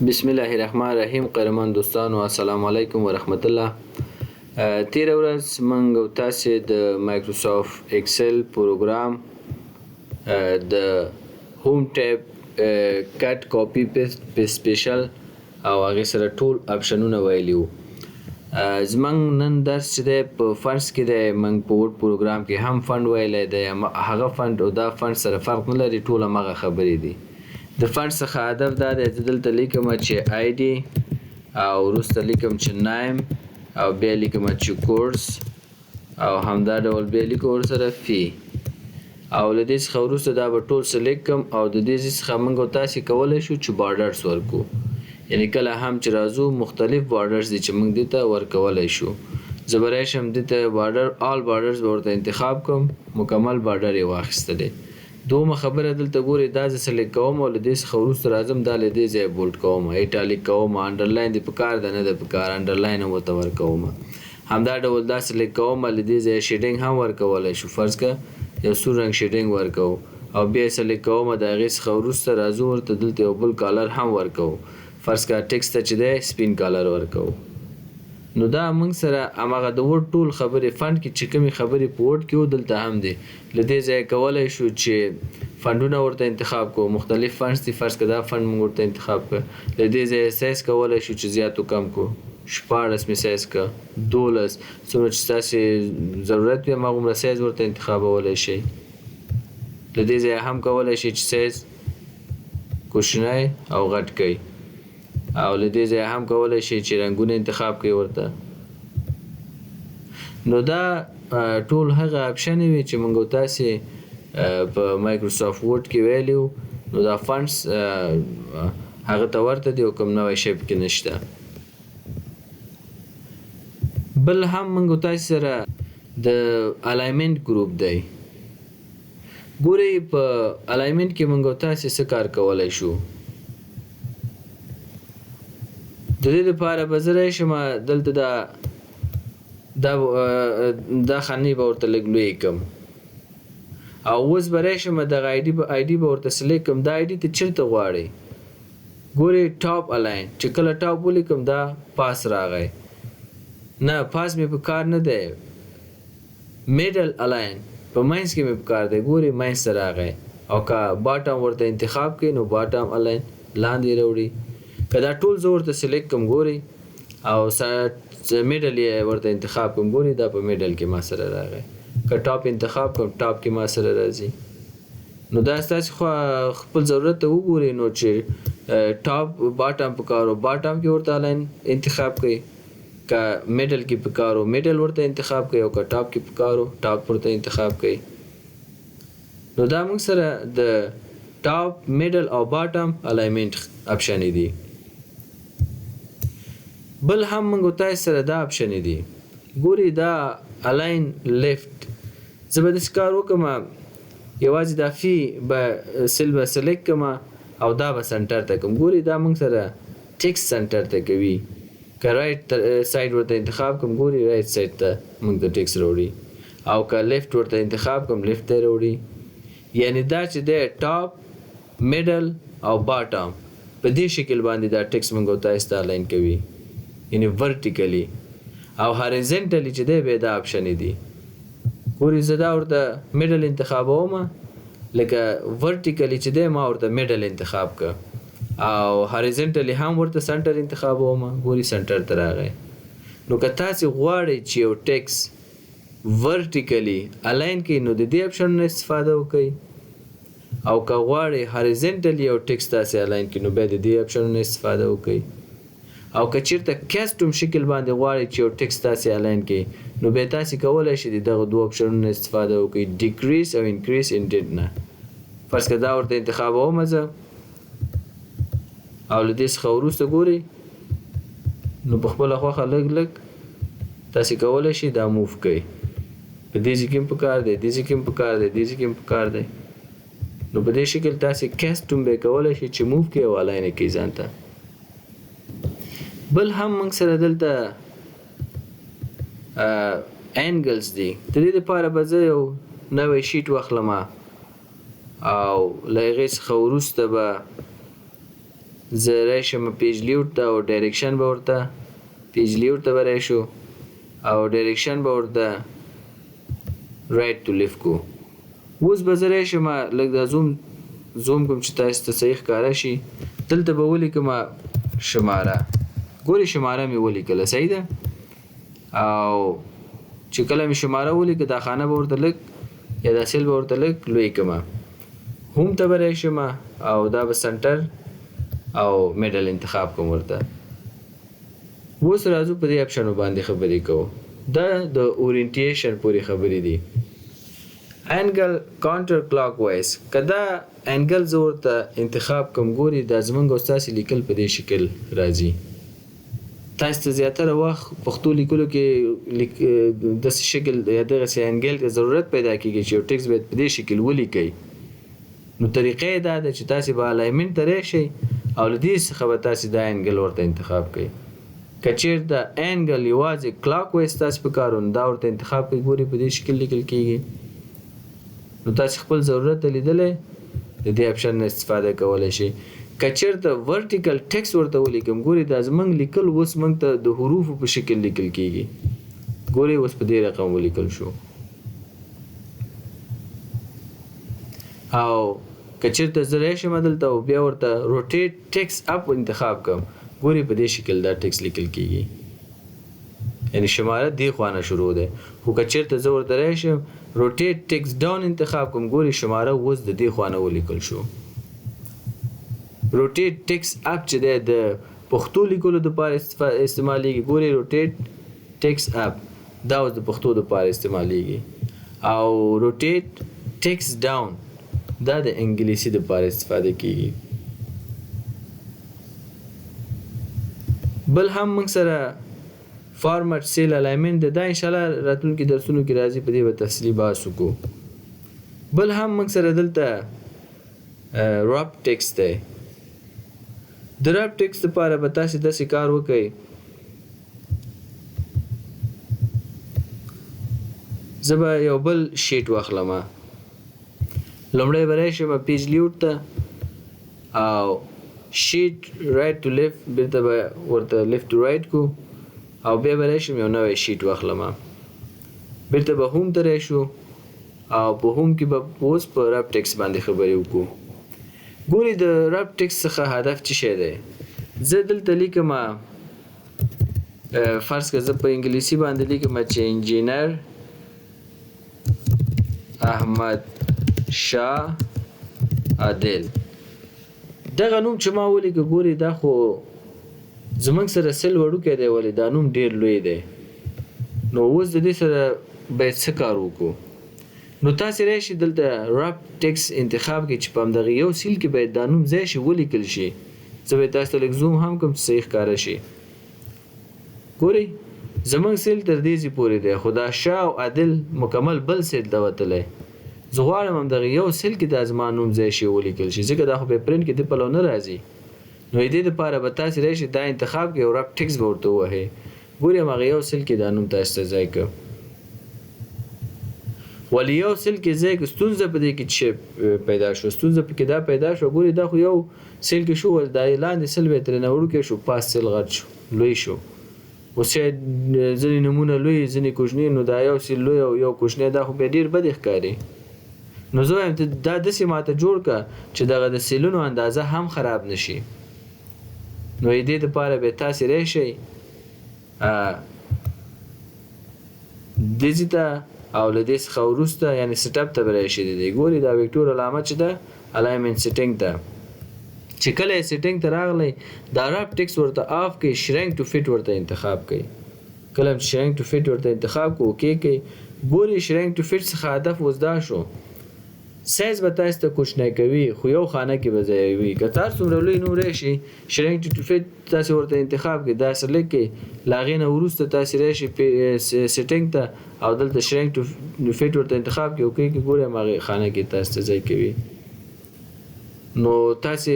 بسم الله الرحمن الرحیم. قدرمن دوستانو، السلام علیکم ورحمت الله. تیر ورځ موږ او تاسو د مایکروسافت ایکسل پروګرام د هوم ټیب کټ کاپی پیسټ سپیشل او هغه سره ټول اپشنونه ویلیو. زمنګ نن درس چې د په فنډز کې د موږ په ورډ پروګرام کې هم فند ویلی دی. هغه فند او دا فند سره فرق نه لري، ټول همغه خبرې دي. د فند څخه هدف دا دی چې دلته لیکم چې آی ډي او وروسته لیکم چې نایم او بیا لیکم چې کورس او همدا ډول بیا لیکم ورسره فی او له دې څخه وروسته دا به ټول سلیکټ کړم او د دې څخه موږ او تاسې کولی شو چې بارډرز ورکو. یعنې کله هم چې راځو مختلف بارډرز دي چې موږ دې ته ورکولی شو. زه به راشم دې ته بارډر آل بارډرز به ورته انتخاب کړم، مکمل بارډر یې واخیستلی. دومره خبره دلته ګورئ، دا زه سلیکټ کوم او له دې څخه وروسته راځم دا له دې ځایه بولډ کوم، ایټالیک کوم، انډرلاین دې پکار ده نه ده پکار، انډرلاین هم ورته ورکوم. همدا ډول دا سلیکټ کوم، له دې ځایه شیډینګ هم ورکولی شو. فرض که یو سور رنګ شیډینګ ورکوو او بیا یې سلیکټ کوم، د هغې څخه وروسته راځو ورته دلته یو بل کالر هم ورکوو. فرض که ټکس ته چې دی سپین کالر ورکوو. نو دا موږ سره همغه د ورډ ټول خبرې فنډ کې چې کومې خبرې په ورډ کې وو دلته هم دی. له دې ځایه کولی شو چې فنډونه ورته انتخاب کړو، مختلف فنډز دي. فرض که دا فنډ موږ ورته انتخاب کړ، له دې ځایه سایز کولی شو چې زیات و کم کړو. 14 مې سایز کړه، 12 څومره چې ستاسې ضرورت وي هماغومره سایز ورته انتخابولی شئ. له دې ځایه هم کولی شئ چې سایز کوچنی او غټ کړئ او له دې ځایه هم کولی شئ چې رنګونه انتخاب کړئ ورته. نو دا ټول هغه اپشنې وي چې موږ او تاسې په مایکروسافت ورډ کې ویلیو. نو دا فنډز هغه ته ورته دي او کوم نوی شی پکې نشته. بل هم موږ او تاسې سره د الاینمنټ ګروپ دی. ګورئ په الاینمنټ کې موږ او تاسې څه کار کولی شو. د دې لپاره به زه راشم دلته دا خانې به ورته لږ لویې کړم او اوس به راشم دغه آی ډي به ورته سلیکټ کړم. دا آی ډي ته چېرته غواړئ؟ ګورئ ټاپ الاین، چې کله ټاپ ولیکم دا پاس راغی. نه، پاس مې په کار نه دی. میډل الاین په منځ کې مې په کار دی. ګورئ منځ ته راغی. او که باټم ورته انتخاب کړئ نو باټم الاین لاندې راوړي. که دا ټول زه ورته سلیکټ کړم ګورئ او میډل یې ورته انتخاب کړم، ګورئ دا په میډل کې ما سره راغی. که ټاپ انتخاب کړم ټاپ کې ما سره راځي. نو دا ستاسې خپل ضرورت ته وګورئ. نو چې ټاپ باټم پکار و باټم کې ورته الاین انتخاب کړئ، که میډل کې پکار و میډل ورته انتخاب کړئ او که ټاپ کې پکار و ټاپ ورته انتخاب کړئ. نو دا موږ سره د ټاپ، میډل او باټم الاینمنټ اپشنې دي. بل هم موږ او تاسې سره دا اپشنې دي. ګورئ دا الاین لیفت، زه به داسې کار وکړم یوازې دا فی به سیل به سلیکټ کړم او دا به سنټر ته کړم. ګورئ دا موږ سره ټکس سنټر ته کوي. که رایټ سایډ ورته انتخاب کړم ګورئ رایټ سایډ ته موږ د ټکس راوړي او که لیفت ورته انتخاب کړم لیفت ته راوړي. یعنې دا چې دی ټاپ، میډل او باټم په دې شکل باندې دا ټکس موږ او تاسې ته الاین کوي، یعنې ورټیکلی. او هارزنټلی چې دی بیا دا اپشنې دي. ګورئ زه دا ورته میډل انتخابوم، لکه ورټیکلی چې دی ما ورته میډل انتخاب کړه او هارزنټلی هم ورته سنټر انتخابوم. ګورئ سنټر ته راغی. نو که تاسې غواړئ چې یو ټکس ورټیکلی الاین کړئ نو د دې اپشنونو استفاده وکړئ، او که غواړئ هارزنټلی یو ټکس تاسې الاین کړئ نو بیا د دې اپشنونو استفاده وکړئ. او که چېرته کسټم شکل باندې غواړئ چې یو ټکس تاسې الاین کړئ نو بیا تاسې کولی شئ د دغه دوه اپشنونو استفاده وکړئ، ډیکریز او انکریز انډنټ نه. فرض که دا ورته انتخابوم زه او له دې څخه وروسته ګورئ نو په خپله خوښه لږ لږ تاسې کولی شئ دا موف کړئ. په دې ځای کې هم پکار دی، دې ځای کې هم پکار دی، دې ځای کې هم پکار دی. نو په دې شکل تاسې کسټم به کولی شئ چې موف کړئ او الاین یې کړئ ځان ته. بل هم موږ سره دلته انګلز دي. د دې لپاره به زه یو نوی شیټ واخلم او له هغې څخه وروسته به زه راشم پیج لیوټ ته او ډایرکشن به ورته پیج لیوټ ته به راشو او ډایرکشن به ورته رایټ ټو لیفټ کو. اوس به زه راشم لږ دا زوم کوم چې تاسو ته صحیح ښکاره شي. دلته به ولیکم شماره. ګورې شماره مې ولیکله صحیح ده. او چې کله مې شماره ولیکه دا خانه به ورته لږ یا دا سیل به ورته لږ لوی کړم. هوم ته به راشم او دا به سنټر او میډل انتخاب کوم ورته. اوس راځو په دې اپشنو باندې خبرې کوو. دا د اورینټیشن پورې خبرې دي. انګل کاونټر کلاک وایز که دا انګل زه ورته انتخاب کوم ګوري دا زمونږ او ستاسې لیکل په دې شکل راځي. تاسو ته زیاتره وخت پښتو لیکلو کې داسې شکل یا دغسې انګل ته ضرورت پیدا کېږي چې یو ټکس باید په دې شکل ولیکئ. نو طریقه یې دا ده چې تاسې به الایمنټ ته راشئ او له دې څخه به تاسې دا انګل ورته انتخاب کړئ. که چېرته انګل یوازې کلاک وایز تاسې په کار نو دا ورته انتخاب کړئ. ګورئ په دې شکل لیکل کېږي. نو تاسې خپل ضرورت ته لیدلی د دې اپشن نه استفاده کولی شئ. که چېرته ورټیکل ټکس ورته ولیکم ګورئ دا زموږ لیکل اوس موږ ته د حروفو په شکل لیکل کېږي. ګورئ اوس په دې رقم ولیکل شو. او که چېرته زه راشم دلته او بیا ورته روټیټ ټکس اپ انتخاب کوم ګورئ په دې شکل دا ټکس لیکل کېږي. یعنی شماره دې خوا نه شروع ده. خو که چېرته زه ورته راشم روټیټ ټکس ډاون انتخاب کوم ګورئ شماره اوس د دې خوا نه ولیکل شو. روټیټ ټکس اپ چې دی د پښتو لیکلو دپاره استعمالیږي. ګورئ روټیټ ټکس اپ دا اوس د پښتو دپاره استعمالیږي. او روټیټ ټکس ډاون دا د انګلیسي دپاره استفاده کېږي. بل هم موږ سره فارمټ سیل الایمنټ ده. دا انشاءالله راتلونکي درسونو کې راځي په دې به تفصیلي بحث وکړو. بل هم موږ سره دلته راب ټکس دی. د راب ټکس دپاره به تاسې داسې کار وکئ زه به یو بل شیټ واخلم. لومړی به راشم پیج لیوټ ته او شیټ رایټ ټو لیفټ بیرته به ورته لیفټ ټو رایټ کو او بیا به راشم یو نوی شیټ واخلم. بیرته به هوم ته راشو او په هوم کې به اوس په راب ټکس باندې خبرې وکړو. ګورئ د راب ټکس څخه هدف څه شی دی. زه دلته لیکم فرض که زه په انګلیسي باندې لیکم چې انجینر احمد شاه عادل. دغه نوم چې ما ولیکه ګورئ دا خو زموږ سره سل وړوکی دی ولې دا نوم ډېر لوی دی. نو اوس د دې سره باید څه کار وکړو. نو تاسې راشئ دلته راب ټکس انتخاب کړئ چې په همدغه یو سیل کې باید دا نوم ځای شي ولیکل شي. زه به تاسو ته لږ زوم هم کوم چې صحیح ښکاره شي. ګورئ زموږ سیل تر دې ځای پورې دی خو دا شاه او عادل مکمل بل سیل ته وتلی. زه غواړم همدغه یو سیل کې دا زما نوم ځای شي ولیکل شي ځکه دا خو په پرنټ کې د پلو نه راځي. نو د دې دپاره به تاسې راشئ دا انتخاب کړئ او راب ټکس به ورته ووهئ. ګورئ همغه یو سیل کې دا نوم تاسو ته ځای کړ. ولی یو سیل کې ځای کې ستونزه په دې کې چې پیدا شو. ستونزه پکې دا پیدا شو ګورئ دا خو یو سیل کې شو دا لاندې سیل به ترې نه وړوکی شو پاس سیل غټ شو لوی شو. اوس شاید ځینې نومونه لوی ځینې کوچني نو دا یو سیل لوی او یو کوچنی دا خو بیا ډېر بد ښکاري. نو زه وایم دا داسې ماته جوړ کړه چې دغه د سیلونو اندازه هم خراب نشي. نو د دې دپاره بیا تاسې راشئ دې ځای ته او له دې څخه وروسته یعنې سیټ اپ ته به راشئ. د دې ګورئ دا ویکټور علامه چې ده الایمنټ سیټینګ ته چې کله یې سیټینګ ته راغلی دا راب ټکس ورته آف کړئ شرینک ټو فټ ورته انتخاب کړئ. کله چې شرینک ټو فټ ورته انتخاب کړو اوکې کړئ. ګورئ شرینک ټو فټ څخه هدف اوس دا شو سایز به تاسو ته کوچنی کوي خو یو خانه کې به ځایوي. که تاسو څومره لوی نوم راشي شرینک ټو فټ تاسې ورته انتخاب کړئ دا سلیکټ کړئ. له هغې نه وروسته تاسې راشئ سیټینګ ته او دلته شرینک ټو فټ ورته انتخاب کړئ اوکې کړئ. ګورئ همغې خانه کې تاسو ته ځای کوي. نو تاسې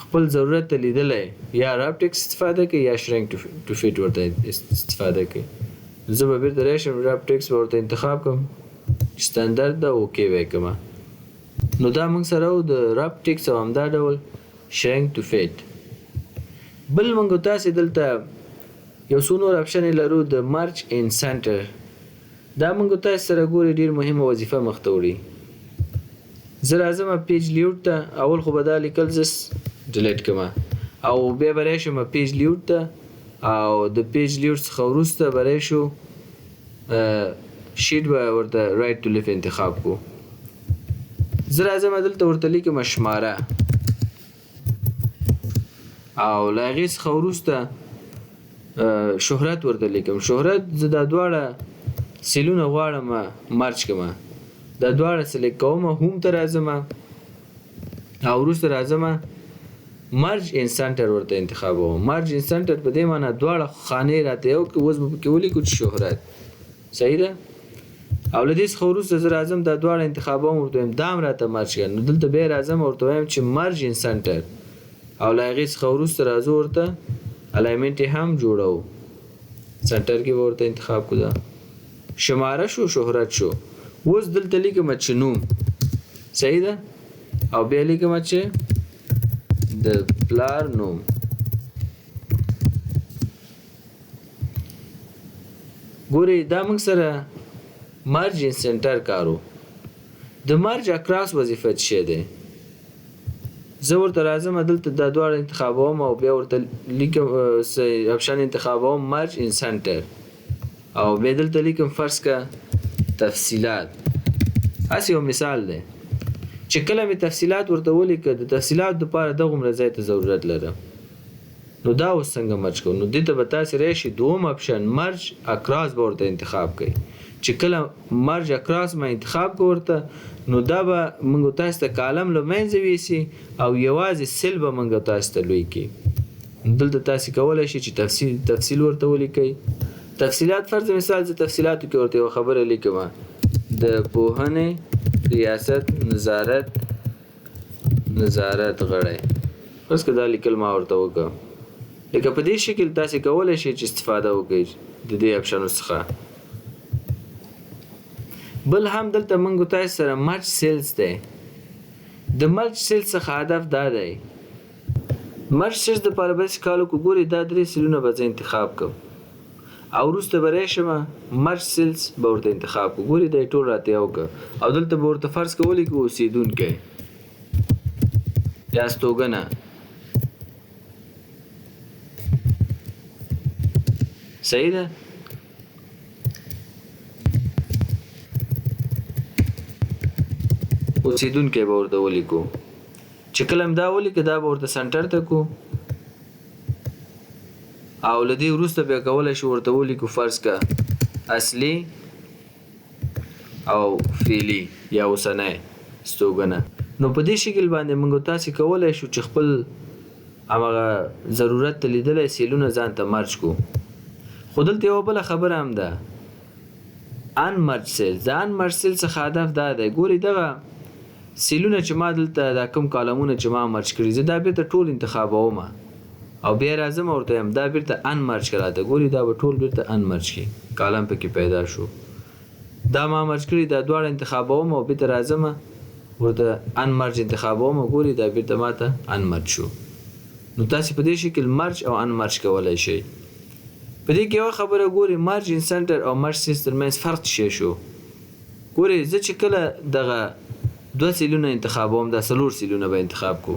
خپل ضرورت ته لیدلی یا راب ټکس استفاده کوئ یا شرینک ټو فټ ورته استفاده کوئ. زه به بیرته راشم راب ټکس به ورته انتخاب کړم سټنډرډ ده اوکې به یې کړم. نو دا موږ سره و د راب ټکس او همدا ډول shrink to fit. بل موږ تاسې دلته یو څو نور اپشنې لرو د مرج ان سنټر. دا موږ تاسې سره ګوري ډېر مهمه وظیفه مخ ته وړي. زه راځم پیج لیوټ ته. اول خو به دا لیکل زه ډیلیټ کړم او بیا به راشم پیج لیوټ ته او د پیج لیوټ څخه وروسته به راشو شیټ به ورته رایټ ټو لیفټ انتخاب کو. زه راځم دلته ورته لیکم شماره او له هغې څخه وروسته شهرت ورته لیکم. شهرت زه دا دواړه سیلونه غواړم مرج کړم. دا دواړه سلیکټ کوم، هوم ته راځم او وروسته راځم مرج ان سنټر ورته انتخابوم. مرج ان سنټر په دې معنی دواړه خانې راته یو کې اوس به پکې ولیکو چې شهرت. صحیح ده؟ او له دې څخه وروسته زه راځم دا دواړه انتخابوم، ورته وایم دا هم راته مرج کړه. نو دلته بیا راځم ورته وایم چې مرج ان سنټر او له هغې څخه وروسته راځو ورته الایمنټ یې هم جوړوو. سنټر کې به ورته انتخاب کړو. دا شماره شو، شهرت شو. اوس دلته لیکم چې نوم. صحیح ده؟ او بیا لیکم چې د پلار نوم. ګورئ دا موږ سره مرج ان سنټر کارو. د مرج اکراس وظیفه څه شی دی؟ زه ورته راځم دلته دا دواړه انتخابوم او بیا ورته لیکم اپشن انتخابوم مرج ان سنټر او بیا دلته لیکم فرض که تفصیلات. هسې یو مثال دی چې کله مې تفصیلات ورته ولیکه د تفصیلاتو دپاره دغومره ځای ته ضرورت لرم. نو دا اوس څنګه مرج کوو؟ نو دې ته به تاسې راشي دوم اپشن مرج اکراس به ورته انتخاب کوئ. چې کله مرج اکراس ما انتخاب کو ورته نو دا به موږ تاسو ته کالم له منځه ویسي او یوازې سیل به موږ تاسو ته لوی کړي. دلته تاسې کولی شئ چې تفصیل ورته ولیکئ. تفصیلات فرض مثال زه تفصیلاتو کې ورته یوه خبره لیکم د پوهنې ریاست نظارت غړی. فرض که دا لیکل ما ورته وکړه. لکه په دې شکل تاسې کولی شئ چې استفاده وکړئ د دې اپشنو څخه. بل هم دلته موږ تاسو سره مرج سیلز دی. د مرج سیلز څخه هدف دا دی مرج سیلز دپاره به داسې کار وکړو. ګورئ دا 3 سیلونه به زه انتخاب کړم او وروسته به راشم مرج سیلز به ورته انتخاب کړو. ګورئ دا یې ټول راته یو کړه او دلته به ورته فرض که ولیکو اوسېدونکی یا استوګنه. صحیح ده؟ اوسېدونکی به ورته ولیکو. چې کله هم دا ولیکه دا به ورته سنټر ته کو او له دې وروسته بیا کولی شو ورته ولیکو فرض که اصلي او فعلي یا اوسنی استوګنه. نو په دې شکل باندې موږ تاسې کولی شو چې خپل همغه ضرورت ته لیدلی سیلونه ځان ته مرج کو. خو دلته یوه بله خبره هم ده ان مرج سیل. د ان مرج سیل څخه هدف دا دی ګورئ دغه سیلونه چې ما دلته دا کوم کالمونه چې ما مرج کړي زه دا بیرته ټول انتخابوم او بیا راځم ورته وایم دا بیرته ان مرج کړه راته. ګورئ دا به ټول بیرته ان مرج کړي. کالم پکې پیدا شو. دا ما مرج کړي دا دواړه انتخابوم او بیرته راځم ورته ان مرج انتخابوم. ګورئ دا بیرته ماته ان مرج شو. نو تاسې په دې شکل مرج او ان مرج کولی شئ. په دې کې یوه خبره ګورئ مرج ان سنټر او مرج سیلز ترمنځ فرق څه شو. ګورئ زه چې کله دغه 2 سیلونه انتخابوم دا 4 سیلونه به انتخاب کو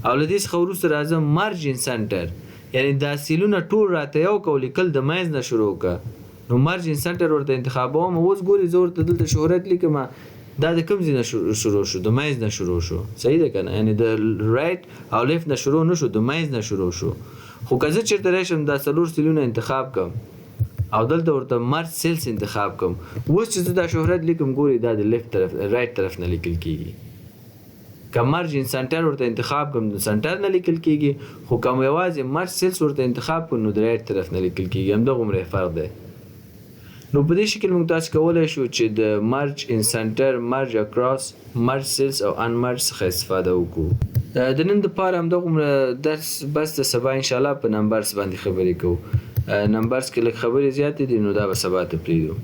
او له دې څخه وروسته راځم مرج ان سنټر یعنی دا سیلونه ټول راته یو کو لیکل د منځ نه شروع که. نو مرج ان سنټر ورته انتخابوم. اوس ګورئ زه ورته دلته شهرت لیکم دا د کوم ځای نه شروع شو؟ د منځ نه شروع شو. صحیح ده که نه؟ یعنی د رایټ او لیفت نه شروع نه شو، د منځ نه شروع شو. خو که زه چېرته راشم دا 4 سیلونه انتخاب کړم او دلته ورته مرج سیلز انتخاب کړم اوس چې زه دا شهرت لیکم ګورئ دا د لیفت طرف رایټ طرف نه لیکل کېږي. که مرج ان سنټر ورته انتخاب کړم د سنټر نه لیکل کېږي خو که یوازې مرج سیلز ورته انتخاب کړم نو د رایټ طرف نه لیکل کېږي. همدغومره فرق دی. نو په دې شکل موږ تاسو کولی شو چې د مرج ان سنټر، مرج اکراس، مرج سیلز او ان مرج څخه استفاده وکړو. د نن دپاره همدغومره درس بس. د سبا انشاءالله په نمبرز باندې خبرې کوو. نمبرز کې لږ خبرې زیاتې دي نو دا به سبا ته پرېږدو.